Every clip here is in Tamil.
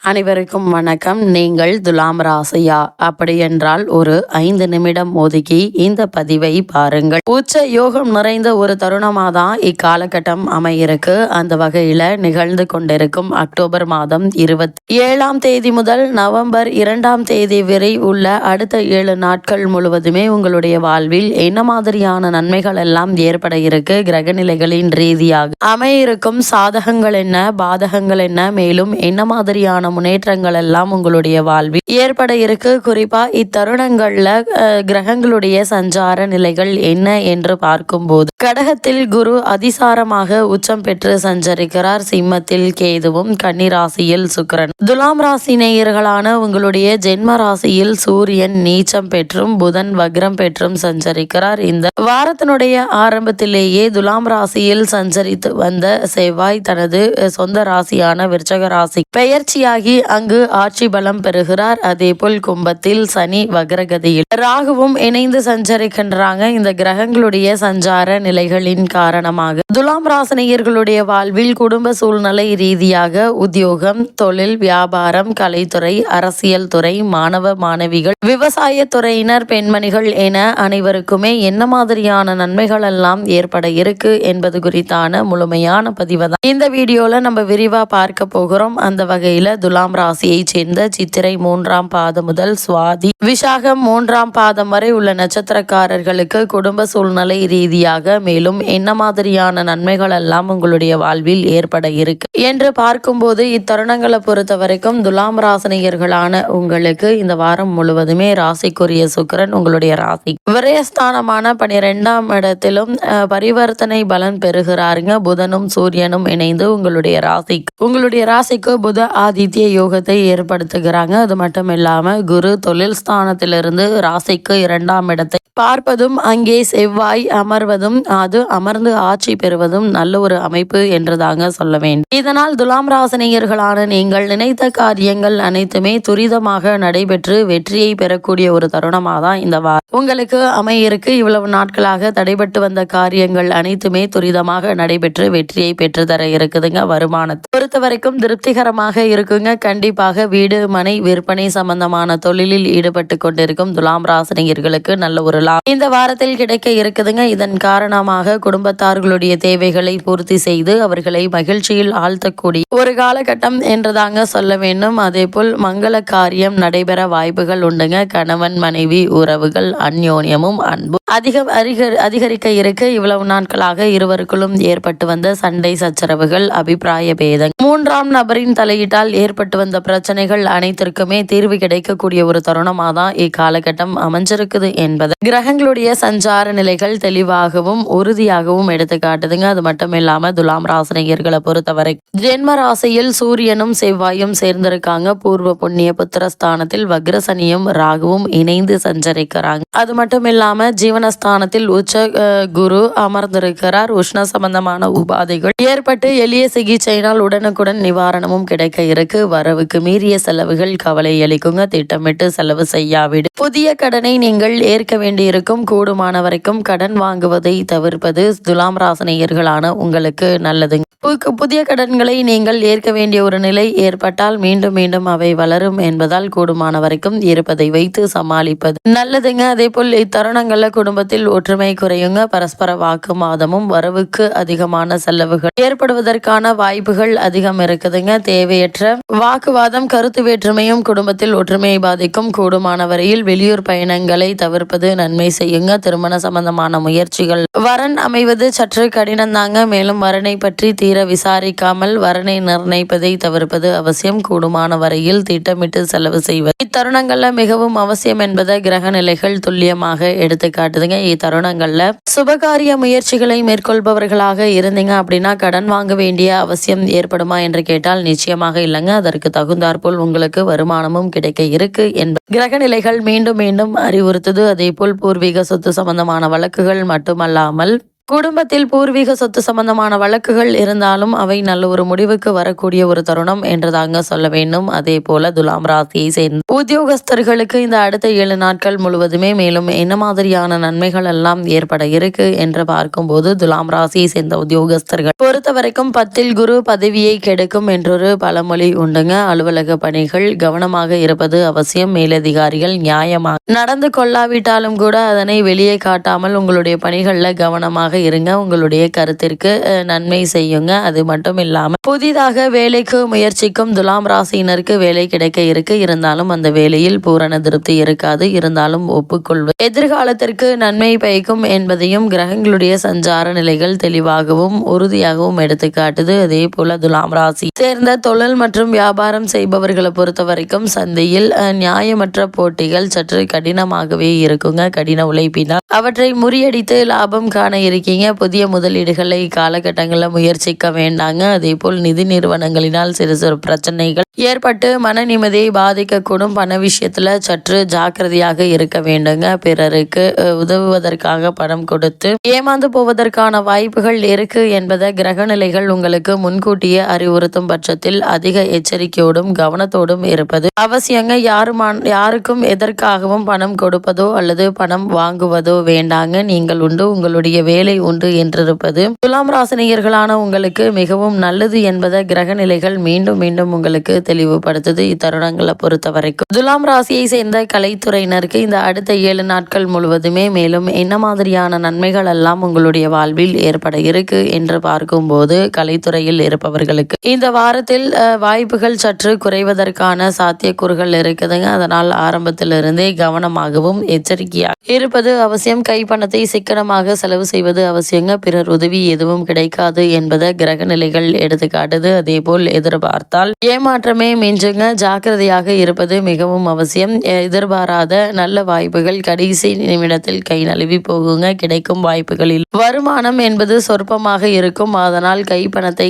அனைவருக்கும் வணக்கம். நீங்கள் துலாம் ராசியா? அப்படி என்றால் ஒரு 5 நிமிடம் ஒதுக்கி இந்த பதிவை பாருங்கள். உச்ச யோகம் நிறைந்த ஒரு தருணமாக தான் இக்காலகட்டம் அமையிருக்கு. அந்த வகையில நிகழ்ந்து கொண்டிருக்கும் அக்டோபர் மாதம் 27ஆம் தேதி முதல் நவம்பர் 2ஆம் தேதி வரை உள்ள அடுத்த 7 நாட்கள் முழுவதுமே உங்களுடைய வாழ்வில் என்ன மாதிரியான நன்மைகள் எல்லாம் ஏற்பட இருக்கு, கிரகநிலைகளின் ரீதியாக அமையிருக்கும் சாதகங்கள் என்ன, பாதகங்கள் என்ன, மேலும் என்ன மாதிரியான முன்னேற்றங்கள் எல்லாம் உங்களுடைய வாழ்வில் ஏற்பட இருக்கு. குறிப்பா இத்தருணங்கள்ல கிரகங்களுடைய சஞ்சார நிலைகள் என்ன என்று பார்க்கும்போது, கடகத்தில் குரு அதிசாரமாக உச்சம் பெற்று சஞ்சரிக்கிறார். சிம்மத்தில் கேதுவும், கன்னிராசியில் சுக்கிரன், துலாம் ராசி நேயர்களான உங்களுடைய ஜென்ம ராசியில் சூரியன் நீச்சம் பெற்றும் புதன் வக்ரம் பெற்றும் சஞ்சரிக்கிறார். இந்த வாரத்தினுடைய ஆரம்பத்திலேயே துலாம் ராசியில் சஞ்சரித்து வந்த செவ்வாய் தனது சொந்த ராசியான விருச்சக ராசி பெயர்ச்சியாகி அங்கு ஆட்சி பலம் பெறுகிறார். அதே போல் கும்பத்தில் சனி வக்ரகதியில் ராகுவும் இணைந்து சஞ்சரிக்கின்றாங்க. இந்த கிரகங்களுடைய சஞ்சார நிலைகளின் காரணமாக துலாம் ராசினியர்களுடைய வாழ்வில் குடும்ப சூழ்நிலை ரீதியாக உத்தியோகம், தொழில், வியாபாரம், கலைத்துறை, அரசியல் துறை, மாணவ மாணவிகள், விவசாய துறையினர், பெண்மணிகள் என அனைவருக்குமே என்ன மாதிரியான நன்மைகள் எல்லாம் ஏற்பட இருக்கு என்பது குறித்தான முழுமையான பதிவு தான் இந்த வீடியோல நம்ம விரிவா பார்க்க போகிறோம். அந்த வகையில துலாம் ராசியை சேர்ந்த சித்திரை 3ஆம் பாதம் முதல் சுவாதி விசாகம் 3ஆம் பாதம் வரை உள்ள நட்சத்திரக்காரர்களுக்கு குடும்ப சூழ்நிலை ரீதியாக மேலும் என்ன மாதிரியான நன்மைகள் எல்லாம் உங்களுடைய வாழ்வில் ஏற்பட இருக்கு என்று பார்க்கும்போது, இத்தருணங்களை பொறுத்த வரைக்கும் துலாம் ராசினியர்களான உங்களுக்கு இந்த வாரம் முழுவதுமே ராசிக்குரிய சுக்கிரன் உங்களுடைய ராசி விரயஸ்தானமான 12ஆம் இடத்திலும் பரிவர்த்தனை பலன் பெறுகிறாருங்க. புதனும் சூரியனும் இணைந்து உங்களுடைய ராசிக்கு புத ஆதித்ய யோகத்தை ஏற்படுத்துகிறாங்க. அது மட்டும் இல்லாம குரு தொழில் ஸ்தானத்திலிருந்து ராசிக்கு 2ஆம் இடத்தை பார்ப்பதும், அங்கே செவ்வாய் அமர்வதும், அது அமர்ந்து ஆட்சி பெறுவதும் நல்ல ஒரு அமைப்பு என்று தாங்க சொல்ல வேண்டும். இதனால் துலாம் ராசினியர்களான நீங்கள் நினைத்த காரியங்கள் அனைத்துமே துரிதமாக நடைபெற்று வெற்றியை பெறக்கூடிய ஒரு தருணமாக தான் இந்த வாரம் உங்களுக்கு அமையிருக்கு. இவ்வளவு நாட்களாக தடைபட்டு வந்த காரியங்கள் அனைத்துமே துரிதமாக நடைபெற்று வெற்றியை பெற்று தர இருக்குதுங்க. வருமானத்தை பொறுத்த வரைக்கும் திருப்திகரமாக இருக்குங்க. கண்டிப்பாக வீடு மனை விற்பனை சம்பந்தமான தொழிலில் ஈடுபட்டு கொண்டிருக்கும் துலாம் ராசினியர்களுக்கு நல்ல ஒரு லாபம் இந்த வாரத்தில் கிடைக்க இருக்குதுங்க. இதன் காரணமாக குடும்பத்தார்களுடைய தேவைகளை பூர்த்தி செய்து அவர்களை மகிழ்ச்சியில் ஆழ்த்தக்கூடிய ஒரு காலகட்டம் என்றுதாங்க சொல்ல வேண்டும். அதே போல் மங்கள காரியம் நடைபெற வாய்ப்புகள் உண்டுங்க. கணவன் மனைவி உறவுகள் அந்யோன்யமும் அன்பும் அதிகரிக்க இருக்கு. இவ்வளவு நாட்களாக இருவருக்குள்ளும் ஏற்பட்டு வந்த சண்டை சச்சரவுகள், அபிப்பிராய பேதங்கள், 3ஆம் நபரின் தலையீட்டால் ஏற்பட்டு வந்த பிரச்சனைகள் அனைத்திற்குமே தீர்வு கிடைக்கக்கூடிய ஒரு தருணமாக தான் இக்காலகட்டம் அமைஞ்சிருக்குது என்பது கிரகங்களுடைய சஞ்சார நிலைகள் தெளிவாகவும் உறுதியாகவும் எடுத்து காட்டுதுங்க. அது மட்டும் இல்லாம துலாம் ராசினியர்களை பொறுத்தவரை ஜென்ம ராசியில் சூரியனும் செவ்வாயும் சேர்ந்திருக்காங்க. பூர்வ புண்ணிய புத்திரஸ்தானத்தில் வக்ரசனியும் ராகுவும் இணைந்து சஞ்சரிக்கிறாங்க. அது மட்டும் இல்லாம ஜீவனஸ்தானத்தில் உச்ச குரு அமர்ந்திருக்கிறார். உஷ்ண சம்பந்தமான உபாதைகள் ஏற்பட்டு எளிய சிகிச்சையினால் உடனுக்குடன் நிவாரணமும் கிடைக்க இருக்கு. வரவுக்கு மீறிய செலவுகள் கவலை அளிக்குங்க. திட்டமிட்டு செலவு செய்யாவிடு. புதிய கடனை நீங்கள் ஏற்க வேண்டியிருக்கும். கூடுமான வரைக்கும் கடன் வாங்குவதை தவிர்ப்பது துலாம் ராசினியர்களான உங்களுக்கு நல்லதுங்க. புதிய கடன்களை நீங்கள் ஏற்க வேண்டிய ஒரு நிலை ஏற்பட்டால் மீண்டும் மீண்டும் அவை வளரும் என்பதால் கூடுமான வரைக்கும் இருப்பதை வைத்து சமாளிப்பது நல்லதுங்க. அதே போல் இத்தருணங்கள்ல குடும்பத்தில் ஒற்றுமை குறையுங்க. பரஸ்பர வாக்குவாதமும் வரவுக்கு அதிகமான செலவுகள் ஏற்படுவதற்கான வாய்ப்புகள் அதிகம் இருக்குதுங்க. தேவையற்ற வாக்குவாதம், கருத்து வேற்றுமையும் குடும்பத்தில் ஒற்றுமையை பாதிக்கும். கூடுமான வரையில் வெளியூர் பயணங்களை தவிர்ப்பது நன்மை செய்யுங்க. திருமண சம்பந்தமான முயற்சிகள் வரன் அமைவது சற்று கடினம் தாங்க. மேலும் வரனை பற்றி தீர விசாரிக்காமல் வரனை நிர்ணயிப்பதை தவிர்ப்பது அவசியம். கூடுமான வரையில் திட்டமிட்டு செலவு செய்வது இத்தருணங்கள்ல மிகவும் அவசியம் என்பதை கிரக நிலைகள் துல்லியமாக எடுத்து காட்டுதுங்க. இத்தருணங்கள்ல சுபகாரிய முயற்சிகளை மேற்கொள்பவர்களாக இருந்தீங்க அப்படின்னா கடன் வாங்க வேண்டிய அவசியம் ஏற்படுமா என்று கேட்டால் நிச்சயமாக இல்லைங்க. அதற்கு தகுந்தாற்போல் உங்களுக்கு வருமானமும் கிடைக்க இருக்கு என்பது கிரக நிலைகள் மீண்டும் மீண்டும் அறிவுறுத்துது. அதே போல் பூர்வீக சொத்து சம்பந்தமான வழக்குகள் மட்டுமல்லாமல் குடும்பத்தில் பூர்வீக சொத்து சம்பந்தமான வழக்குகள் இருந்தாலும் அவை நல்ல ஒரு முடிவுக்கு வரக்கூடிய ஒரு தருணம் என்றுதாங்க சொல்ல வேண்டும். அதே போல துலாம் ராசியை சேர்ந்த உத்தியோகஸ்தர்களுக்கு இந்த அடுத்த 7 நாட்கள் முழுவதுமே மேலும் என்ன மாதிரியான நன்மைகள் எல்லாம் ஏற்பட இருக்கு என்று பார்க்கும்போது, துலாம் ராசியை சேர்ந்த உத்தியோகஸ்தர்கள் பொறுத்த வரைக்கும் 10ல் குரு பதவியை கெடுக்கும் என்றொரு பழமொழி உண்டுங்க. அலுவலக பணிகள் கவனமாக இருப்பது அவசியம். மேலதிகாரிகள் நியாயமாக நடந்து கொள்ளாவிட்டாலும் கூட அதனை வெளியே காட்டாமல் உங்களுடைய பணிகள்ல கவனமாக இருங்க. உங்களுடைய கருத்திற்கு நன்மை செய்யுங்க. அது மட்டும் இல்லாம புதிதாக வேலைக்கு முயற்சிக்கும் துலாம் ராசியினருக்கு வேலை கிடைக்க இருக்கு. இருந்தாலும் அந்த வேலையில் பூரண திருப்தி இருக்காது. இருந்தாலும் ஒப்புக்கொள்வது எதிர்காலத்திற்கு நன்மை பயக்கும் என்பதையும் கிரகங்களுடைய சஞ்சார நிலைகள் தெளிவாகவும் உறுதியாகவும் எடுத்துக்காட்டுது. அதே போல துலாம் ராசி சேர்ந்த தொழில் மற்றும் வியாபாரம் செய்பவர்களை பொறுத்த வரைக்கும் சந்தையில் நியாயமற்ற போட்டிகள் சற்று கடினமாகவே இருக்குங்க. கடின உழைப்பினால் அவற்றை முறியடித்து லாபம் காண இருக்கீங்க. புதிய முதலீடுகளை காலகட்டங்களில் முயற்சிக்க வேண்டாங்க. அதே போல் நிதி நிறுவனங்களினால் சிறு சிறு பிரச்சனைகள் ஏற்பட்டு மன நிம்மதியை பாதிக்கக்கூடும். பண விஷயத்துல சற்று ஜாக்கிரதையாக இருக்க வேண்டுங்க. பிறருக்கு உதவுவதற்காக பணம் கொடுத்து ஏமாந்து போவதற்கான வாய்ப்புகள் இருக்கு என்பதை கிரகநிலைகள் உங்களுக்கு முன்கூட்டியே அறிவுறுத்தும் பட்சத்தில் அதிக எச்சரிக்கையோடும் கவனத்தோடும் இருப்பது அவசியங்க. யாருக்கும் எதற்காகவும் பணம் கொடுப்பதோ அல்லது பணம் வாங்குவதோ வேண்டாங்க. நீங்கள் உண்டு, உங்களுடைய வேலை உண்டு என்றிருப்பது துலாம் ராசினியர்களான உங்களுக்கு மிகவும் நல்லது என்பதை கிரகநிலைகள் மீண்டும் மீண்டும் உங்களுக்கு தெளிவுபடுத்துது. இத்தருணங்களை பொறுத்த வரைக்கும் துலாம் ராசியை சேர்ந்த கலைத்துறையினருக்கு இந்த அடுத்த 7 நாட்கள் முழுவதுமே மேலும் என்ன மாதிரியான நன்மைகள் எல்லாம் உங்களுடைய வாழ்வில் ஏற்பட இருக்கு என்று பார்க்கும்போது, கலைத்துறையில் இருப்பவர்களுக்கு இந்த வாரத்தில் வாய்ப்புகள் சற்று குறைவதற்கான சாத்தியக்கூறுகள் இருக்குதுங்க. அதனால் ஆரம்பத்திலிருந்தே கவனமாகவும் எச்சரிக்கையாக இருப்பது அவசியம். கைப்பணத்தை சிக்கனமாக செலவு செய்வது அவசியங்க. பிறர் உதவி எதுவும் கிடைக்காது என்பதை கிரக நிலைகள் எடுத்துக்காட்டுது. அதே போல் எதிர்பார்த்தால் ஏமாற்றமே மிஞ்சுங்க. ஜாக்கிரதையாக இருப்பது மிகவும் அவசியம். எதிர்பாராத நல்ல வாய்ப்புகள் கடைசி நிமிடத்தில் கை நழுவி போகுங்க. கிடைக்கும் வாய்ப்புகளில் வருமானம் என்பது சொற்பமாக இருக்கும். அதனால் கைப்பணத்தை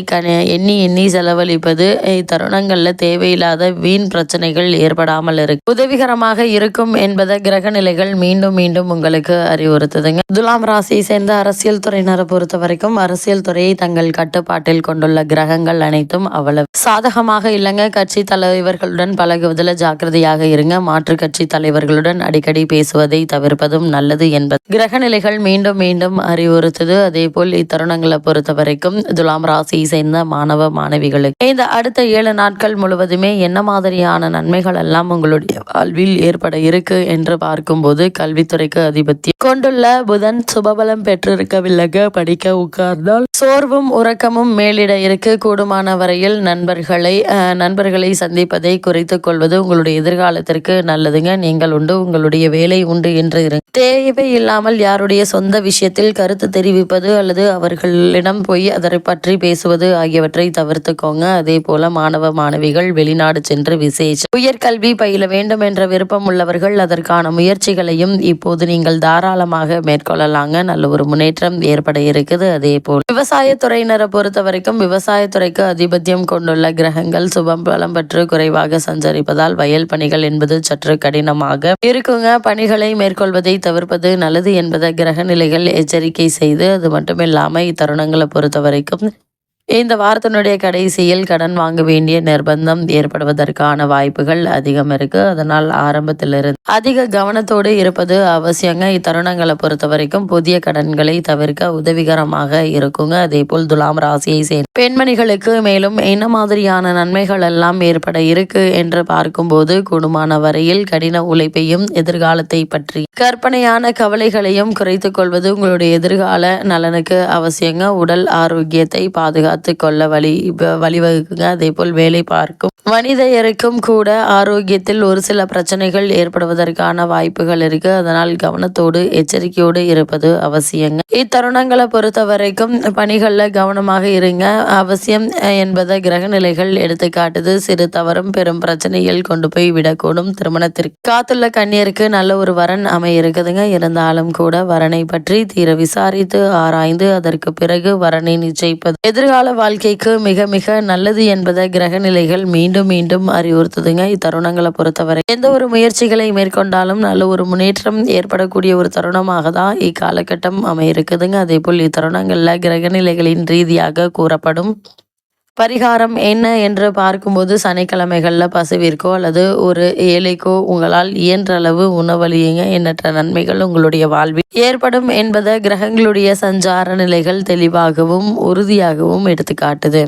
எண்ணி எண்ணி செலவழிப்பது தருணங்கள்ல தேவையில்லாத வீண் பிரச்சனைகள் ஏற்படாமல் இருக்கு உதவிகரமாக இருக்கும் என்பதை கிரக நிலைகள் மீண்டும் மீண்டும் உங்களுக்கு அறிவுறுத்துதுங்க. துலாம் ராசியை சேர்ந்த அரசியல் துறையினரை பொறுத்த வரைக்கும் அரசியல் துறையை தங்கள் கட்டுப்பாட்டில் கொண்டுள்ள கிரகங்கள் அனைத்தும் அவ்வளவு சாதகமாக இல்லைங்க. கட்சி தலைவர்களுடன் பழகுவதில் ஜாக்கிரதையாக இருங்க. மாற்று கட்சி தலைவர்களுடன் அடிக்கடி பேசுவதை தவிர்ப்பதும் நல்லது என்பது கிரக நிலைகள் மீண்டும் மீண்டும் அறிவுறுத்துது. அதே போல் இத்தருணங்களை பொறுத்த வரைக்கும் துலாம் ராசியை சேர்ந்த மாணவ மாணவிகளுக்கு இந்த அடுத்த 7 நாட்கள் முழுவதுமே என்ன மாதிரியான நன்மைகள் எல்லாம் உங்களுடைய வாழ்வில் ஏற்பட இருக்கு என்று பார்க்கும்போது, கல்வித்துறைக்கு அதிபத்தியம் கொண்டுள்ள புதன் சுபபலம் பெற்றிருக்கவில்லைங்க. படிக்க உட்கார்ந்தால் சோர்வும் உறக்கமும் மேலிட இருக்கு. கூடுமான வரையில் நண்பர்களை சந்திப்பதை குறைத்துக் கொள்வது உங்களுடைய எதிர்காலத்திற்கு நல்லதுங்க. நீங்கள் உண்டு, உங்களுடைய வேலை உண்டு என்று தேவையில்லாமல் யாருடைய சொந்த விஷயத்தில் கருத்து தெரிவிப்பது அல்லது அவர்களிடம் போய் அதை பற்றி பேசுவது ஆகியவற்றை தவிர்த்துக்கோங்க. அதே போல மாணவ மாணவிகள் வெளிநாடு சென்று விசேஷ உயர்கல்வி பயில வேண்டும் என்ற விருப்பம் உள்ளவர்கள் அதற்கான முயற்சிகளையும் இப்போது நீங்கள் தாராளமாக மேற்கொள்ளலாங்க. நல்ல ஒரு முன்னேற்றம் ஏற்பட இருக்குது. அதே போல் விவசாயத்துறையினரை பொறுத்த வரைக்கும் விவசாயத்துறைக்கு அதிபத்தியம் கொண்டுள்ள கிரகங்கள் சுபம் பலம் பெற்று குறைவாக சஞ்சரிப்பதால் வயல் பணிகள் என்பது சற்று கடினமாக இருக்குங்க. பணிகளை மேற்கொள்வதை தவிர்ப்பது நல்லது என்பதை கிரக நிலைகள் எச்சரிக்கை செய்து, அது மட்டுமில்லாம இத்தருணங்களை பொறுத்த வரைக்கும் இந்த வாரத்தினுடைய கடைசியில் கடன் வாங்க வேண்டிய நிர்பந்தம் ஏற்படுவதற்கான வாய்ப்புகள் அதிகம் இருக்கு. அதனால் ஆரம்பத்திலிருந்து அதிக கவனத்தோடு இருப்பது அவசியங்க. இத்தருணங்களை பொறுத்த வரைக்கும் புதிய கடன்களை தவிர்க்க உதவிகரமாக இருக்குங்க. அதே போல் துலாம் ராசியை சேர்ந்த பெண்மணிகளுக்கு மேலும் என்ன மாதிரியான நன்மைகள் எல்லாம் ஏற்பட இருக்கு என்று பார்க்கும்போது, கூடுமான வரையில் கடின உழைப்பையும் எதிர்காலத்தை பற்றி கற்பனையான கவலைகளையும் குறைத்துக் கொள்வது உங்களுடைய எதிர்கால நலனுக்கு அவசியங்க. உடல் ஆரோக்கியத்தை பாதுகாத்து கொள்ள வழிவகுக்குங்க. அதே போல் வேலை பார்க்கும் மனிதருக்கும் கூட ஆரோக்கியத்தில் ஒரு சில பிரச்சனைகள் ஏற்படுவதற்கான வாய்ப்புகள் இருக்கு. அதனால் கவனத்தோடு எச்சரிக்கையோடு இருப்பது அவசியங்க. இத்தருணங்களை பொறுத்த வரைக்கும் பணிகள்ல கவனமாக இருங்க அவசியம் என்பதை கிரக நிலைகள் எடுத்துக்காட்டுது. சிறு தவறும் பெரும் பிரச்சனையில் கொண்டு போய் விடக்கூடும். திருமணத்திற்கு காத்துள்ள கன்னியருக்கு நல்ல ஒரு வரன் இருக்குதுங்க. இருந்தாலும் கூட வரனை பற்றி தீர விசாரித்து ஆராய்ந்து அதற்கு பிறகு வரனை நிச்சயிப்பது எதிர்கால எதிர்கால வாழ்க்கைக்கு மிக மிக நல்லது என்பதை கிரக நிலைகள் மீண்டும் மீண்டும் அறிவுறுத்துதுங்க. இத்தருணங்களை பொறுத்தவரை எந்த ஒரு முயற்சிகளை மேற்கொண்டாலும் நல்ல ஒரு முன்னேற்றம் ஏற்படக்கூடிய ஒரு தருணமாக தான் இக்காலகட்டம் அமையிருக்குதுங்க. அதே போல் இத்தருணங்கள்ல கிரக நிலைகளின் ரீதியாக கூறப்படும் பரிகாரம் என்ன என்று பார்க்கும்போது, சனிக்கிழமைகளில் பசுவிற்கோ அல்லது ஒரு ஏழைக்கோ உங்களால் இயன்ற அளவு உணவளியுங்க. எண்ணற்ற நன்மைகள் உங்களுடைய வாழ்வில் ஏற்படும் என்பதை கிரகங்களுடைய சஞ்சார நிலைகள் தெளிவாகவும் உறுதியாகவும் எடுத்துக்காட்டுது.